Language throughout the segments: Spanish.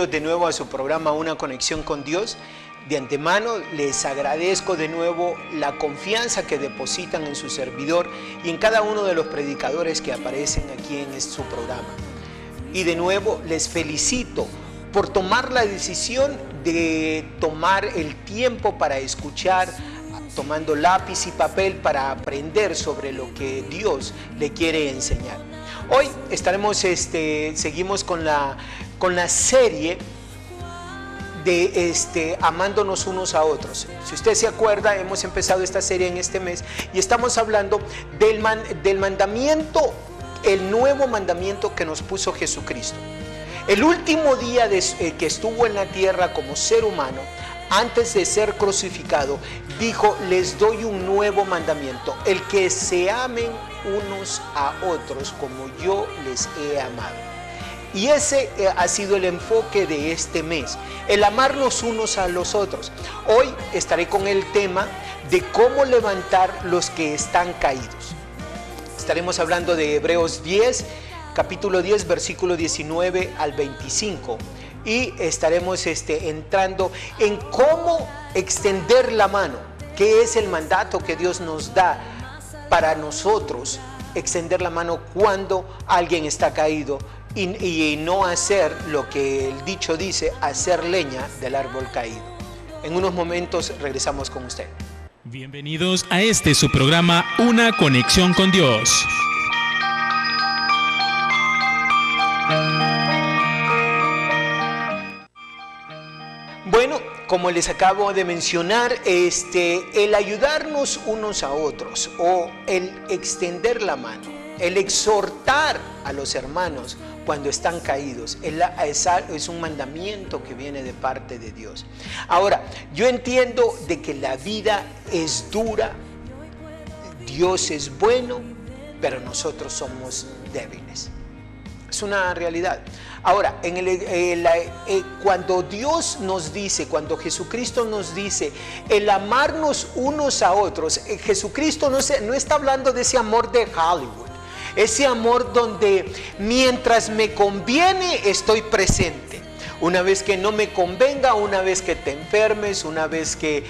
bienvenidos de nuevo a su programa Una Conexión con Dios. De antemano les agradezco de nuevo la confianza que depositan en su servidor y en cada uno de los predicadores que aparecen aquí en su programa. Y de nuevo les felicito por tomar la decisión de tomar el tiempo para escuchar, tomando lápiz y papel para aprender sobre lo que Dios le quiere enseñar. Hoy seguimos con la serie de amándonos unos a otros. Si usted se acuerda, hemos empezado esta serie en este mes y estamos hablando del mandamiento, el nuevo mandamiento que nos puso Jesucristo. El último día que estuvo en la tierra como ser humano, antes de ser crucificado, dijo: les doy un nuevo mandamiento, el que se amen unos a otros como yo les he amado. Y ese ha sido el enfoque de este mes, el amarnos unos a los otros. Hoy estaré con el tema de cómo levantar los que están caídos. Estaremos hablando de Hebreos 10, capítulo 10, versículo 19 al 25. Y estaremos entrando en cómo extender la mano, que es el mandato que Dios nos da para nosotros, extender la mano cuando alguien está caído y no hacer lo que el dicho dice, hacer leña del árbol caído. En unos momentos regresamos con usted. Bienvenidos a su programa Una Conexión con Dios. Bueno, como les acabo de mencionar, el ayudarnos unos a otros o el extender la mano, el exhortar a los hermanos cuando están caídos, es un mandamiento que viene de parte de Dios. Ahora, yo entiendo de que la vida es dura, Dios es bueno, pero nosotros somos débiles. Es una realidad. Ahora, cuando Dios nos dice, cuando Jesucristo nos dice el amarnos unos a otros, Jesucristo no está hablando de ese amor de Hollywood, ese amor donde mientras me conviene estoy presente. Una vez que no me convenga, una vez que te enfermes, una vez que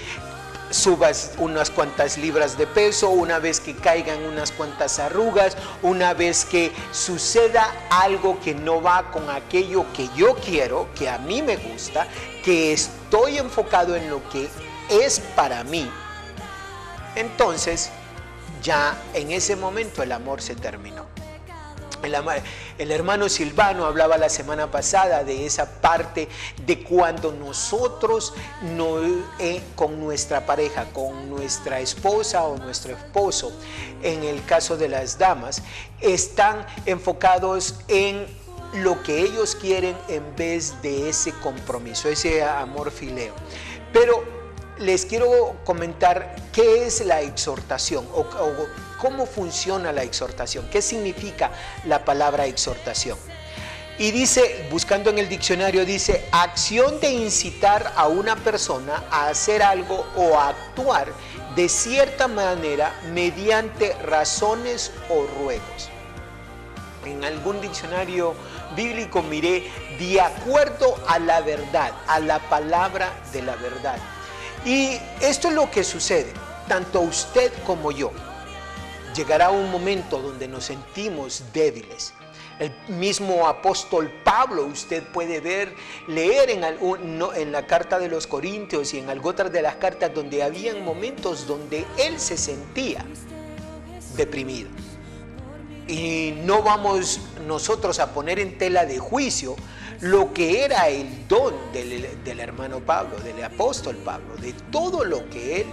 subas unas cuantas libras de peso, una vez que caigan unas cuantas arrugas, una vez que suceda algo que no va con aquello que yo quiero, que a mí me gusta, que estoy enfocado en lo que es para mí, entonces ya en ese momento el amor se terminó. El hermano Silvano hablaba la semana pasada de esa parte de cuando nosotros con nuestra pareja, con nuestra esposa o nuestro esposo, en el caso de las damas, están enfocados en lo que ellos quieren en vez de ese compromiso, ese amor fileo. Pero les quiero comentar qué es la exhortación o cómo funciona la exhortación, qué significa la palabra exhortación. Y dice, buscando en el diccionario, dice: acción de incitar a una persona a hacer algo o a actuar de cierta manera mediante razones o ruegos. En algún diccionario bíblico miré: de acuerdo a la verdad, a la palabra de la verdad. Y esto es lo que sucede, tanto usted como yo. Llegará un momento donde nos sentimos débiles. El mismo apóstol Pablo, usted puede leer en la carta de los Corintios y en algunas de las cartas donde habían momentos donde él se sentía deprimido. Y no vamos nosotros a poner en tela de juicio lo que era el don del hermano Pablo, del apóstol Pablo, de todo lo que él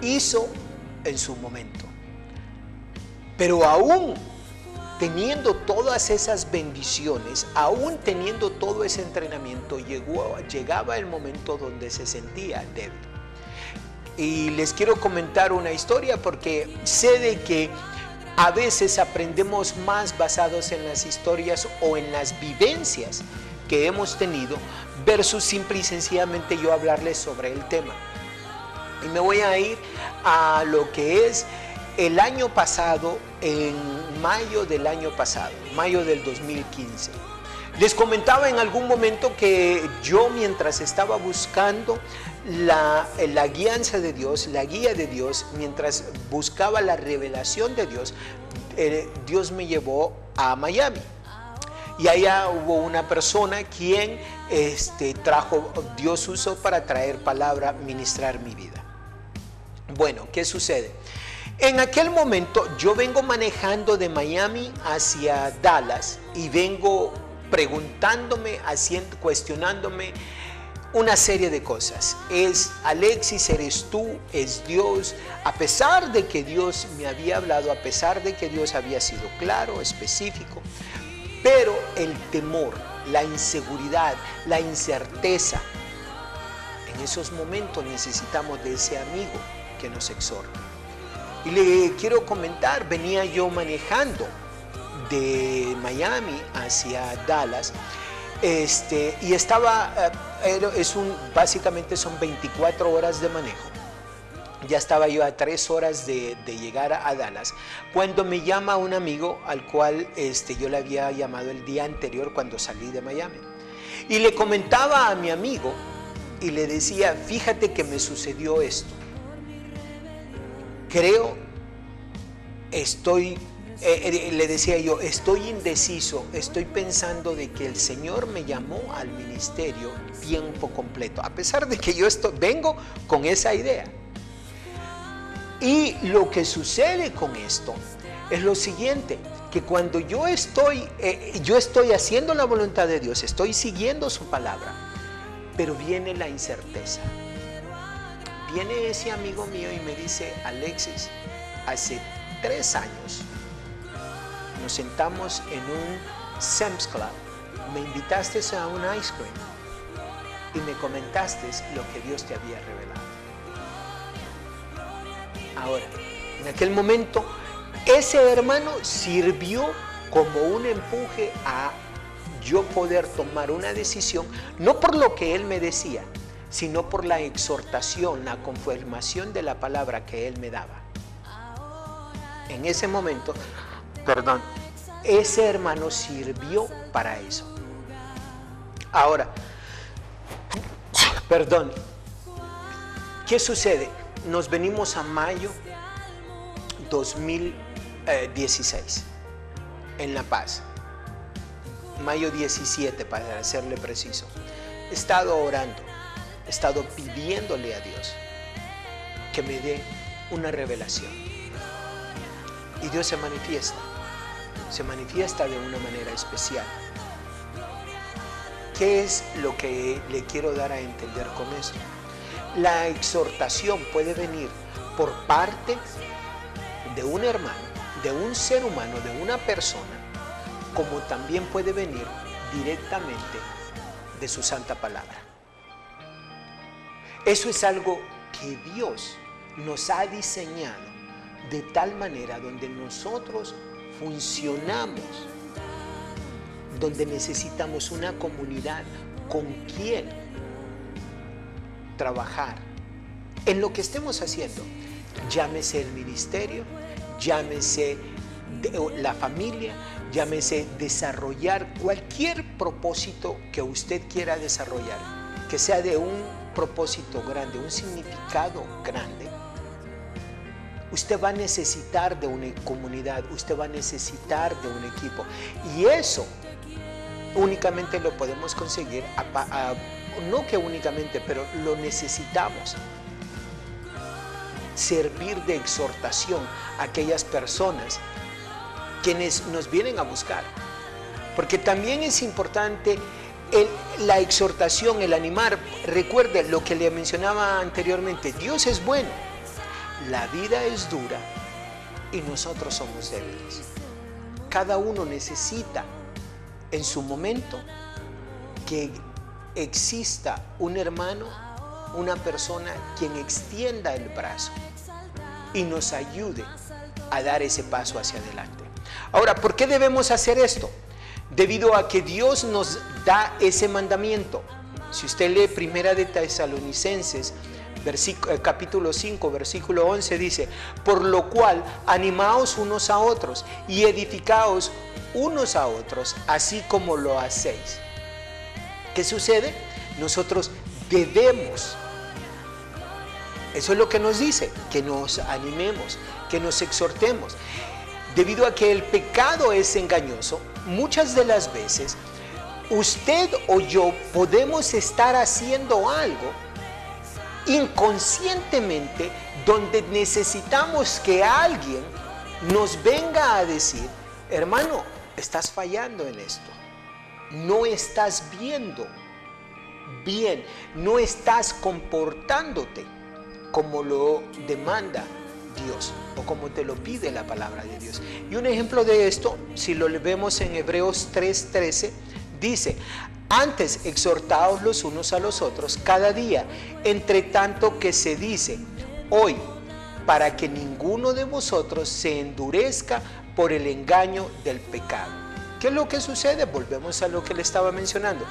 hizo en su momento. Pero aún teniendo todas esas bendiciones, aún teniendo todo ese entrenamiento, llegaba el momento donde se sentía débil. Y les quiero comentar una historia porque sé de que a veces aprendemos más basados en las historias o en las vivencias que hemos tenido versus simple y sencillamente yo hablarles sobre el tema. Y me voy a ir a lo que es el año pasado, en mayo del año pasado, mayo del 2015. Les comentaba en algún momento que yo, mientras estaba buscando la guianza de Dios, la guía de Dios, mientras buscaba la revelación de Dios, Dios me llevó a Miami. Y allá hubo una persona quien Dios usó para traer palabra, ministrar mi vida. Bueno, ¿qué sucede? En aquel momento yo vengo manejando de Miami hacia Dallas y vengo preguntándome, cuestionándome una serie de cosas. ¿Es Alexis, eres tú, es Dios? A pesar de que Dios me había hablado, a pesar de que Dios había sido claro, específico, pero el temor, la inseguridad, la incerteza, en esos momentos necesitamos de ese amigo que nos exhorta. Y le quiero comentar, venía yo manejando de Miami hacia Dallas, y estaba, básicamente son 24 horas de manejo. Ya estaba yo a 3 horas de llegar a Dallas, cuando me llama un amigo al cual yo le había llamado el día anterior cuando salí de Miami. Y le comentaba a mi amigo y le decía, fíjate que me sucedió esto. Le decía yo, estoy indeciso, estoy pensando de que el Señor me llamó al ministerio tiempo completo, a pesar de que yo vengo con esa idea. Y lo que sucede con esto es lo siguiente, que cuando yo estoy haciendo la voluntad de Dios, estoy siguiendo su palabra, pero viene la incerteza. Viene ese amigo mío y me dice, Alexis, hace 3 años nos sentamos en un Sam's Club, me invitaste a un ice cream y me comentaste lo que Dios te había revelado. Ahora, en aquel momento, ese hermano sirvió como un empuje a yo poder tomar una decisión, no por lo que él me decía, sino por la exhortación, la confirmación de la palabra que él me daba. En ese momento, ese hermano sirvió para eso. Ahora, ¿qué sucede? Nos venimos a mayo 2016 en La Paz, mayo 17 para serle preciso. He estado orando, he estado pidiéndole a Dios que me dé una revelación. Y Dios se manifiesta de una manera especial. ¿Qué es lo que le quiero dar a entender con esto? La exhortación puede venir por parte de un hermano, de un ser humano, de una persona, como también puede venir directamente de su santa palabra. Eso es algo que Dios nos ha diseñado de tal manera donde nosotros funcionamos, donde necesitamos una comunidad con quien trabajar en lo que estemos haciendo, llámese el ministerio, llámese la familia, llámese desarrollar cualquier propósito que usted quiera desarrollar, que sea de un propósito grande, un significado grande. Usted va a necesitar de una comunidad, usted va a necesitar de un equipo, y eso únicamente lo podemos conseguir, no que únicamente, pero lo necesitamos. Servir de exhortación a aquellas personas quienes nos vienen a buscar, porque también es importante la exhortación, el animar. Recuerde lo que le mencionaba anteriormente, Dios es bueno, la vida es dura y nosotros somos débiles. Cada uno necesita en su momento que exista un hermano, una persona quien extienda el brazo y nos ayude a dar ese paso hacia adelante. Ahora, ¿por qué debemos hacer esto? Debido a que Dios nos da ese mandamiento. Si usted lee Primera de Tesalonicenses, capítulo 5, versículo 11 dice: por lo cual animaos unos a otros y edificaos unos a otros, así como lo hacéis. ¿Qué sucede? Nosotros debemos, eso es lo que nos dice, que nos animemos, que nos exhortemos. Debido a que el pecado es engañoso, muchas de las veces usted o yo podemos estar haciendo algo inconscientemente donde necesitamos que alguien nos venga a decir: hermano, estás fallando en esto, no estás viendo bien, no estás comportándote como lo demanda Dios o como te lo pide la palabra de Dios. Y un ejemplo de esto, si lo vemos en Hebreos 3:13, dice: antes exhortaos los unos a los otros cada día, entre tanto que se dice hoy, para que ninguno de vosotros se endurezca por el engaño del pecado. ¿Qué es lo que sucede? Volvemos a lo que le estaba mencionando.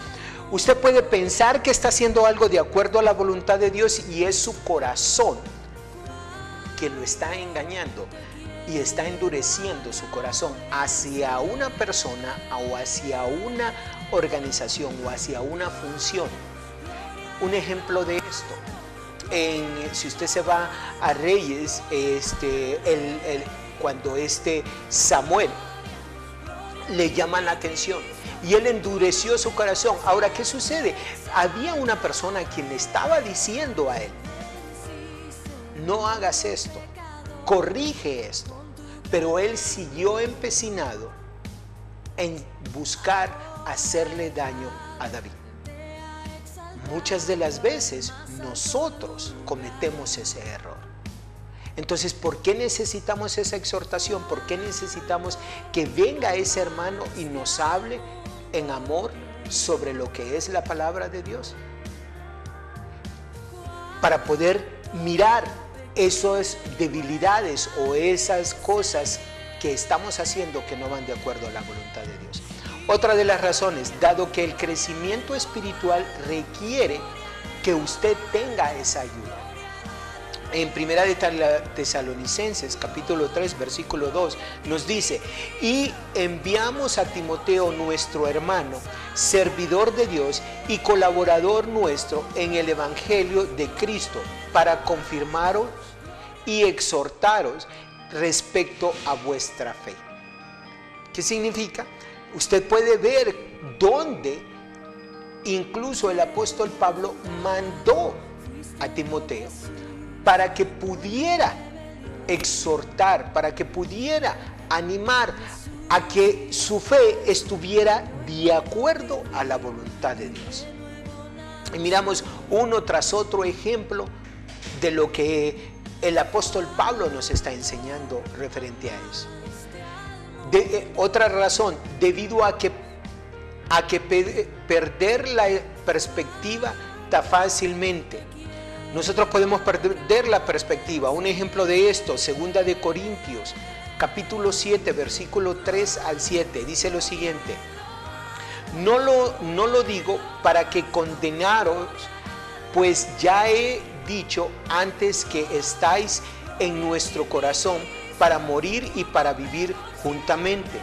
Usted puede pensar que está haciendo algo de acuerdo a la voluntad de Dios y es su corazón que lo está engañando y está endureciendo su corazón hacia una persona o hacia una organización o hacia una función. Un ejemplo de esto, si usted se va a Reyes, cuando Samuel le llama la atención y él endureció su corazón. Ahora, ¿qué sucede? Había una persona a quien le estaba diciendo a él: no hagas esto, corrige esto. Pero él siguió empecinado en buscar hacerle daño a David. Muchas de las veces nosotros cometemos ese error. Entonces, ¿por qué necesitamos esa exhortación? ¿Por qué necesitamos que venga ese hermano y nos hable en amor sobre lo que es la palabra de Dios? Para poder mirar esas debilidades o esas cosas que estamos haciendo que no van de acuerdo a la voluntad de Dios. Otra de las razones, dado que el crecimiento espiritual requiere que usted tenga esa ayuda. En Primera de Tesalonicenses, capítulo 3, versículo 2, nos dice: y enviamos a Timoteo, nuestro hermano, servidor de Dios y colaborador nuestro en el Evangelio de Cristo, para confirmaros y exhortaros respecto a vuestra fe. ¿Qué significa? Usted puede ver dónde incluso el apóstol Pablo mandó a Timoteo para que pudiera exhortar, para que pudiera animar a que su fe estuviera de acuerdo a la voluntad de Dios. Y miramos uno tras otro ejemplo de lo que el apóstol Pablo nos está enseñando referente a eso. Otra razón, debido a que perder la perspectiva tan fácilmente. Nosotros podemos perder la perspectiva. Un ejemplo de esto, 2 de Corintios, capítulo 7, versículo 3 al 7, dice lo siguiente: no lo digo para que condenaros, pues ya he dicho antes que estáis en nuestro corazón para morir y para vivir juntamente.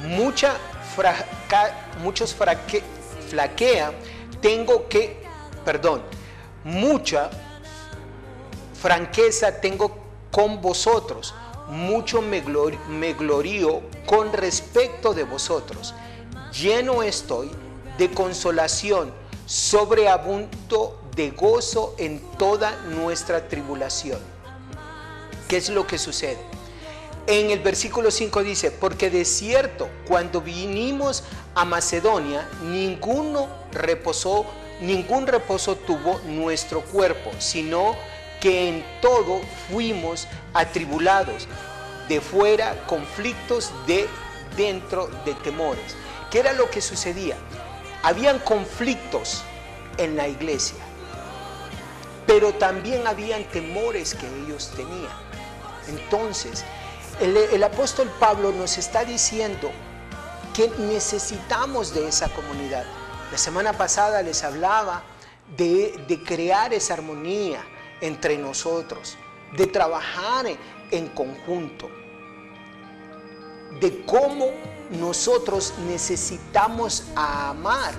Muchos flaquean, mucha franqueza tengo con vosotros, mucho me glorío con respecto de vosotros, lleno estoy de consolación, sobreabundo de gozo en toda nuestra tribulación. ¿Qué es lo que sucede? En el versículo 5 dice: porque de cierto, cuando vinimos a Macedonia, ningún reposo tuvo nuestro cuerpo, sino que en todo fuimos atribulados, de fuera conflictos, de dentro de temores. ¿Qué era lo que sucedía? Habían conflictos en la iglesia, pero también habían temores que ellos tenían. Entonces, el apóstol Pablo nos está diciendo que necesitamos de esa comunidad. La semana pasada les hablaba de crear esa armonía entre nosotros, de trabajar en conjunto, de cómo nosotros necesitamos amar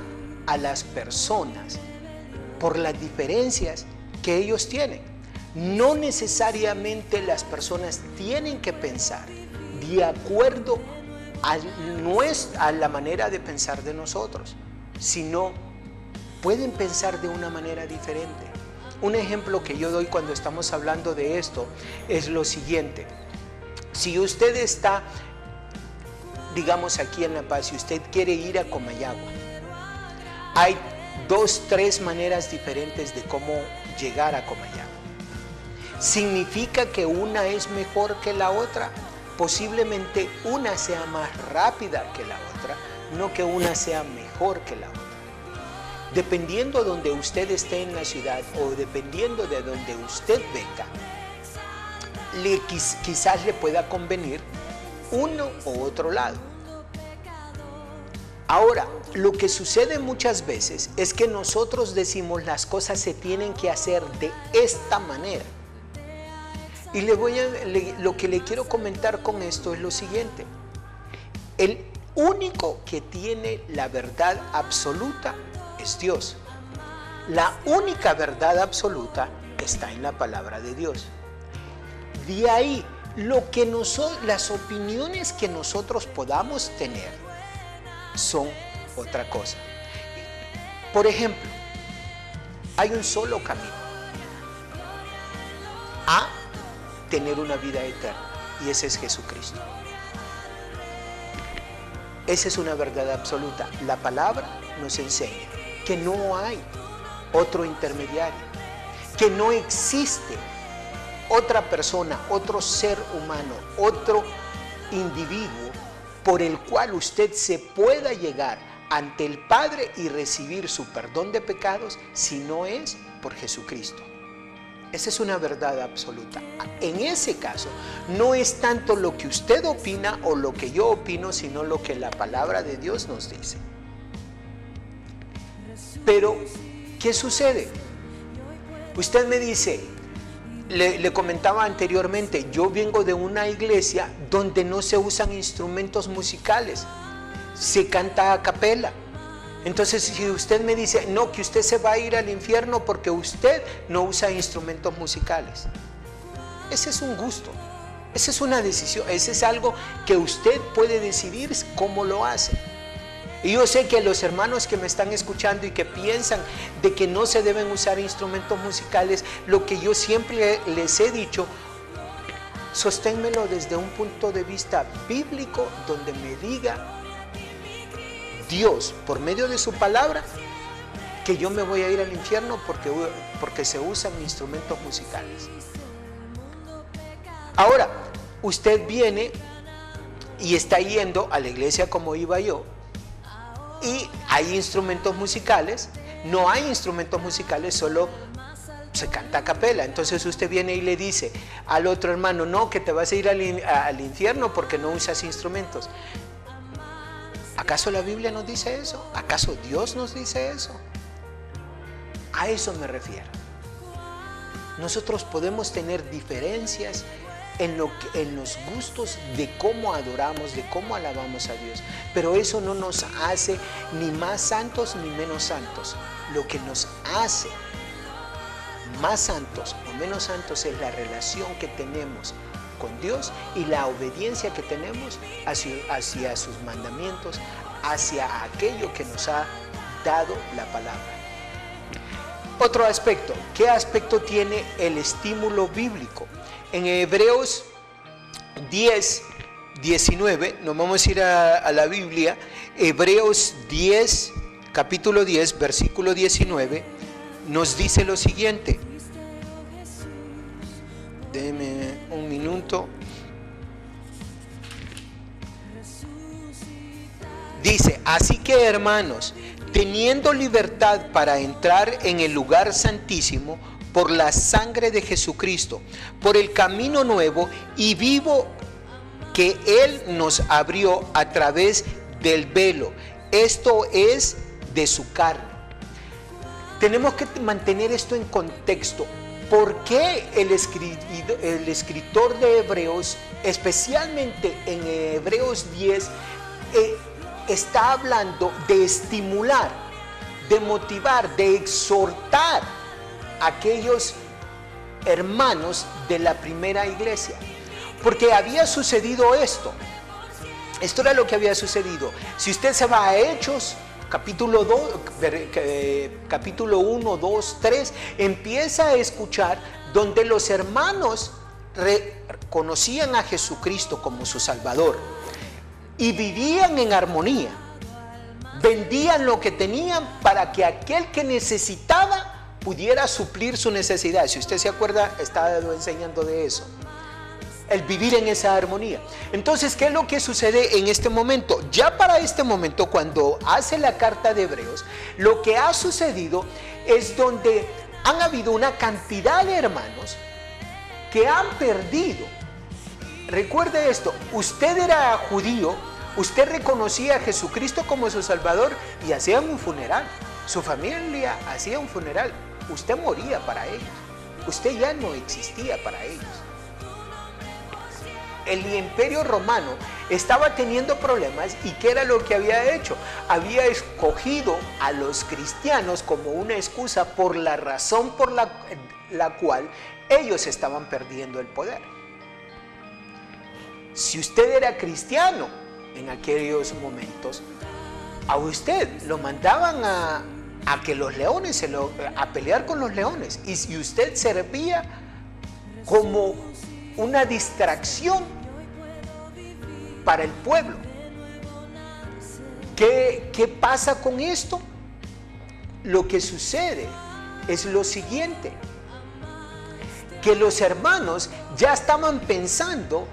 a las personas por las diferencias que ellos tienen. No necesariamente las personas tienen que pensar de acuerdo a la manera de pensar de nosotros, sino pueden pensar de una manera diferente. Un ejemplo que yo doy cuando estamos hablando de esto es lo siguiente. Si usted está, digamos, aquí en La Paz, si usted quiere ir a Comayagua, hay 2, 3 maneras diferentes de cómo llegar a Comayagua. ¿Significa que una es mejor que la otra? Posiblemente una sea más rápida que la otra, no que una sea mejor que la otra. Dependiendo de donde usted esté en la ciudad o dependiendo de donde usted venga, quizás le pueda convenir uno u otro lado. Ahora, lo que sucede muchas veces es que nosotros decimos las cosas se tienen que hacer de esta manera. Y lo que le quiero comentar con esto es lo siguiente. El único que tiene la verdad absoluta es Dios. La única verdad absoluta está en la palabra de Dios. De ahí, las opiniones que nosotros podamos tener son otra cosa. Por ejemplo, hay un solo camino a tener una vida eterna, y ese es Jesucristo. Esa es una verdad absoluta. La palabra nos enseña que no hay otro intermediario, que no existe otra persona, otro ser humano, otro individuo por el cual usted se pueda llegar ante el Padre y recibir su perdón de pecados si no es por Jesucristo. Esa es una verdad absoluta. En ese caso, no es tanto lo que usted opina o lo que yo opino, sino lo que la palabra de Dios nos dice. Pero, ¿qué sucede? Usted me dice, le comentaba anteriormente, yo vengo de una iglesia donde no se usan instrumentos musicales, se canta a capela. Entonces, si usted me dice, no, que usted se va a ir al infierno porque usted no usa instrumentos musicales. Ese es un gusto, esa es una decisión, ese es algo que usted puede decidir cómo lo hace. Y yo sé que los hermanos que me están escuchando y que piensan de que no se deben usar instrumentos musicales, lo que yo siempre les he dicho, sosténmelo desde un punto de vista bíblico donde me diga Dios, por medio de su palabra, que yo me voy a ir al infierno porque se usan instrumentos musicales. Ahora, usted viene y está yendo a la iglesia como iba yo, y hay instrumentos musicales, no hay instrumentos musicales, solo se canta a capela. Entonces usted viene y le dice al otro hermano, no, que te vas a ir al infierno porque no usas instrumentos. ¿Acaso la Biblia nos dice eso? ¿Acaso Dios nos dice eso? A eso me refiero. Nosotros podemos tener diferencias en los gustos de cómo adoramos, de cómo alabamos a Dios, pero eso no nos hace ni más santos ni menos santos. Lo que nos hace más santos o menos santos es la relación que tenemos con Dios y la obediencia que tenemos hacia sus mandamientos, hacia aquello que nos ha dado la palabra. Otro aspecto, ¿qué aspecto tiene el estímulo bíblico? En Hebreos 10, 19, nos vamos a ir a la Biblia, Hebreos 10, capítulo 10, versículo 19, nos dice lo siguiente. Déjeme un minuto. Dice, así que hermanos, teniendo libertad para entrar en el lugar santísimo por la sangre de Jesucristo, por el camino nuevo y vivo que Él nos abrió a través del velo, esto es de su carne. tenemos que mantener esto en contexto. ¿Por qué el escritor de Hebreos, especialmente en Hebreos 10, está hablando de estimular, de motivar, de exhortar a aquellos hermanos de la primera iglesia? Porque había sucedido esto. Esto era lo que había sucedido. Si usted se va a Hechos, capítulo 1, 2, 3, empieza a escuchar donde los hermanos reconocían a Jesucristo como su Salvador y vivían en armonía. Vendían lo que tenían para que aquel que necesitaba pudiera suplir su necesidad. Si usted se acuerda, estaba enseñando de eso. El vivir en esa armonía. Entonces, ¿qué es lo que sucede en este momento? Ya para este momento, cuando hace la carta de Hebreos, lo que ha sucedido es donde han habido una cantidad de hermanos que han perdido. Recuerde esto, usted era judío, usted reconocía a Jesucristo como su Salvador y hacían un funeral. Su familia hacía un funeral. Usted moría para ellos. Usted ya no existía para ellos. El imperio romano estaba teniendo problemas y ¿qué era lo que había hecho? Había escogido a los cristianos como una excusa por la razón por la cual ellos estaban perdiendo el poder. Si usted era cristiano en aquellos momentos, a usted lo mandaban a que los leones, a pelear con los leones, y si usted servía como una distracción para el pueblo. ¿Qué pasa con esto? Lo que sucede es lo siguiente, que los hermanos ya estaban pensando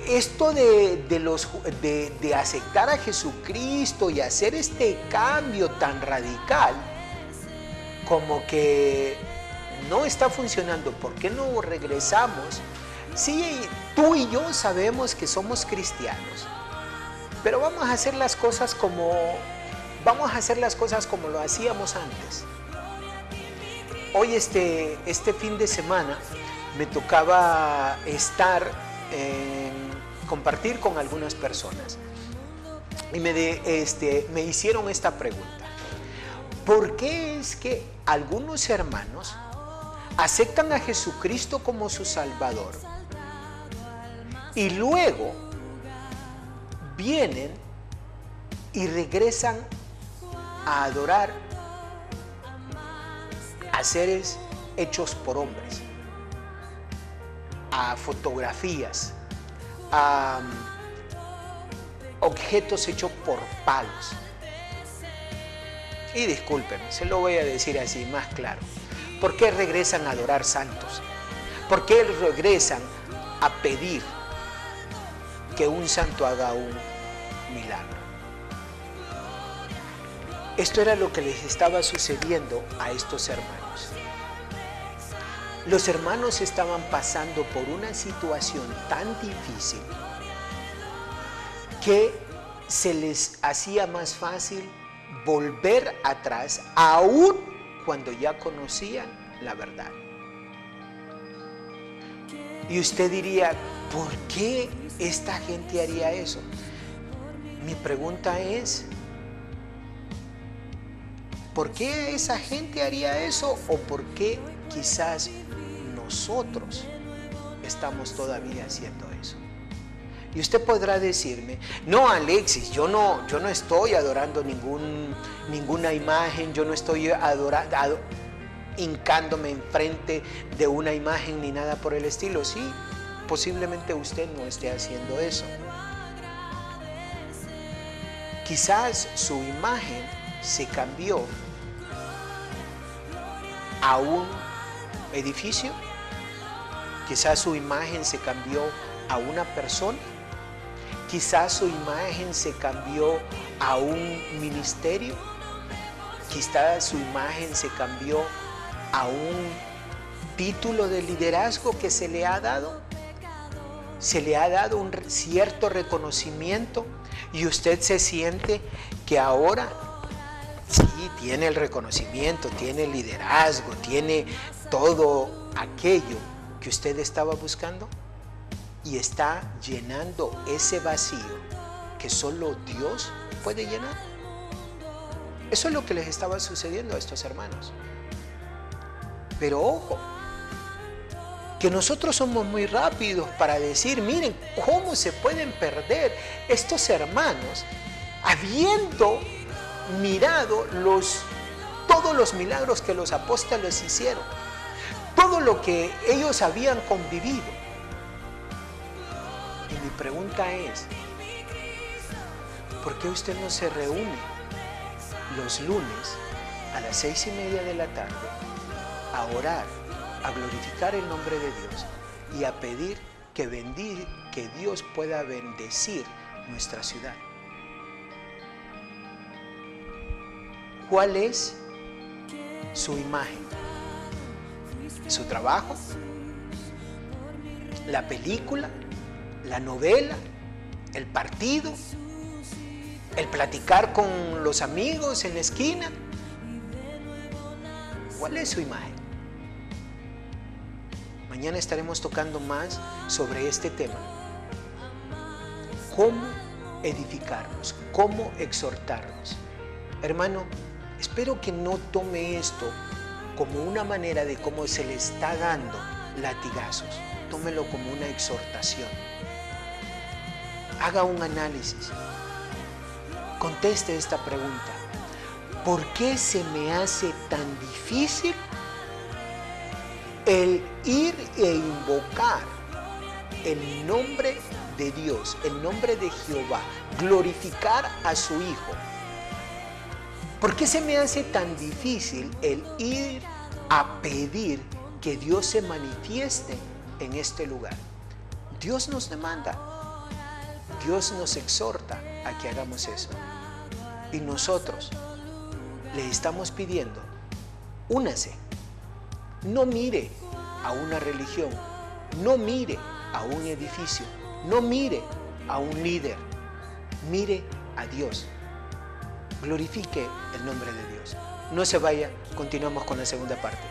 esto de aceptar a Jesucristo y hacer este cambio tan radical, como que no está funcionando. ¿Por qué no regresamos? Sí, tú y yo sabemos que somos cristianos, pero vamos a hacer las cosas como lo hacíamos antes. Hoy este fin de semana me tocaba compartir con algunas personas y me hicieron esta pregunta: ¿por qué es que algunos hermanos aceptan a Jesucristo como su Salvador y luego vienen y regresan a adorar a seres hechos por hombres, a fotografías, a objetos hechos por palos? Y discúlpenme, se lo voy a decir así más claro. ¿Por qué regresan a adorar santos? ¿Por qué regresan a pedir que un santo haga un milagro? Esto era lo que les estaba sucediendo a estos hermanos. Los hermanos estaban pasando por una situación tan difícil que se les hacía más fácil volver atrás, aún cuando ya conocían la verdad. Y usted diría, ¿por qué esta gente haría eso? Mi pregunta es, ¿por qué esa gente haría eso? ¿O por qué quizás nosotros estamos todavía haciendo eso? Y usted podrá decirme, no, Alexis, yo no estoy adorando ninguna imagen, yo no estoy hincándome enfrente de una imagen ni nada por el estilo. Sí, posiblemente usted no esté haciendo eso. Quizás su imagen se cambió a un edificio, quizás su imagen se cambió a una persona, quizás su imagen se cambió a un ministerio, quizás su imagen se cambió a un título de liderazgo que se le ha dado. Se le ha dado un cierto reconocimiento y usted se siente que ahora sí tiene el reconocimiento, tiene el liderazgo, tiene todo aquello que usted estaba buscando y está llenando ese vacío que solo Dios puede llenar. Eso es lo que les estaba sucediendo a estos hermanos. Pero ojo, que nosotros somos muy rápidos para decir, miren cómo se pueden perder estos hermanos habiendo mirado todos los milagros que los apóstoles hicieron, todo lo que ellos habían convivido. Y mi pregunta es, ¿por qué usted no se reúne los lunes a las 6:30 de la tarde a orar, a glorificar el nombre de Dios y a pedir que Dios pueda bendecir nuestra ciudad? ¿Cuál es su imagen? ¿Su trabajo? ¿La película? ¿La novela? ¿El partido? ¿El platicar con los amigos en la esquina? ¿Cuál es su imagen? Mañana estaremos tocando más sobre este tema. ¿Cómo edificarnos? ¿Cómo exhortarnos? Hermano, espero que no tome esto como una manera de cómo se le está dando latigazos. Tómelo como una exhortación. Haga un análisis. Conteste esta pregunta. ¿Por qué se me hace tan difícil el ir e invocar el nombre de Dios, el nombre de Jehová, glorificar a su Hijo? ¿Por qué se me hace tan difícil el ir a pedir que Dios se manifieste en este lugar? Dios nos demanda, Dios nos exhorta a que hagamos eso. Y nosotros le estamos pidiendo, únase. No mire a una religión, no mire a un edificio, no mire a un líder, mire a Dios. Glorifique el nombre de Dios. No se vaya, continuamos con la segunda parte.